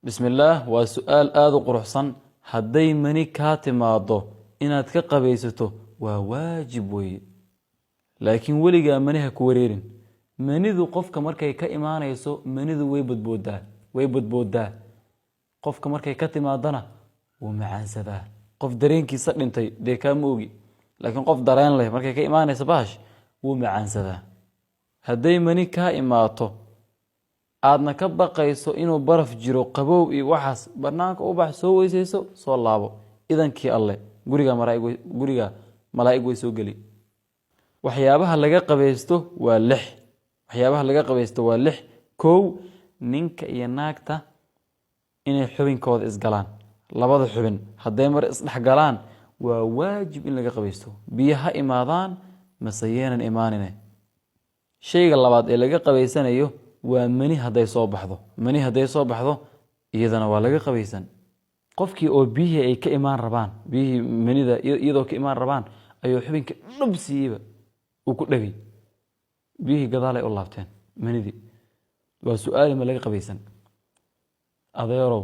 بسم الله وسؤال آذو قرحصن هدي مني كاتماضو إناد كقبيستو وواجب وي لكن وليغا منيها كوريرين منيذو قفك مركي كإيمانيسو منيذو ويبدبودا قفك مركي كاتماضنا ومعانسدا قف درينكي سقنتي دي كاموغي لكن قف درين له مركي كإيمانيسو باش ومعانسدا هدي مني كإيماتو aadna ka baqayso inuu baraf jiro qabow iyo waxaas barnaanka u bax soo weysayso soo laabo idankii alle guriga malaa'ig way soo gali waxyaabaha laga qabaysto waa 6 koow ninka iyo naagta inay xubinkooda isgalaan labada xubin haday mar isdhex galaan waa waajib in laga qabaysto biyaha imaadaan masayeenan imaanine shayga labaad ee laga qabaysanayo ومني هداي soo baxdo iyadana waa laga qabaysan qofkii oo bihi ay ka imaan rabaan bihi manida iyadoo ka imaan rabaan ayuu xubinka dhubsiiba uu ku dhagay bihi gadaalay u laabteen manidi waa su'aal ma laga qabaysan adeero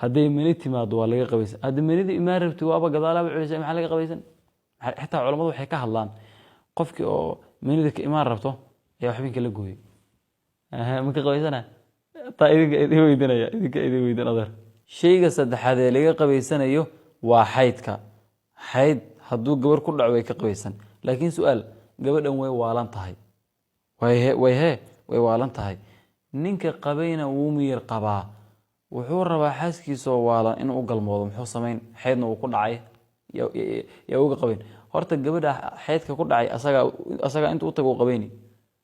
haday mani timaado waa laga qabaysan haday manidi imaan rabtay waaba gadaalaba culisay maxaa laga qabaysan xitaa culimadu waxay ka hadlaan qofkii oo manida ka imaan rabto ayaa xubinka la gooyay ما كقبيسنا طيب إذا ويدنا يا إذا ويدنا أدر شيء قصد هذا اللي كقبيسنا يو واحد حيد هدو جبر كل عوي كقبيسن لكن سؤال جبر أم ويوالن تهاي ويه ويوالن تهاي نينك قبينا ومير قبا وحور ربع حاسكي سو والا إنه أقل موضوع حصمين حيدنا وكل عاي يا وجا قبين هرت الجبر حيد ككل عاي أساق أنت وطبق قبيني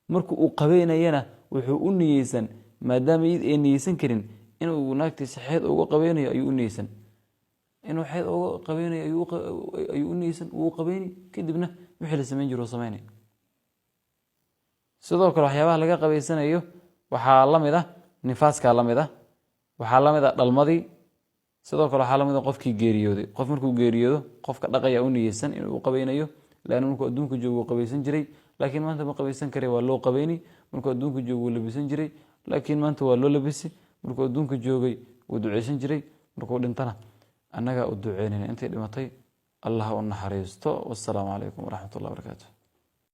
مركو وقبينا ينا wuxuu u niyeysan maadaama ay niyeysan karin inuu naagtiisa xeed uga qabeynayo ayuu u niyeysan inuu xeed uga qabeynayo ayuu u niyeysan uu qabeeni kadibna wixii la sameyn jiro sameynay sidoo kale waxyaabaha laga qabeysanayo waxaa la mid ah nifaaska la mid ah waxaa la mid ah dhalmadii sidoo kale waxaa la mid ah qofkii geeriyooday qof markuu geeriyoodo qofka dhaqaya u niyeysan inuu qabeynayo laana markuu adduunka joogo qabeysan jiray laakiin maanta ma qabeysan kare waa loo qabeeni markuu adduunka joogo labisan jiray laakiin maanta waa loo labisi markuu adduunka joogay uu duceysan jiray markuu dhintana annaga u duceynayna intay dhimatay allah u naxariisto wasalaamu calaykum waraxmatullahi wabarakaatuh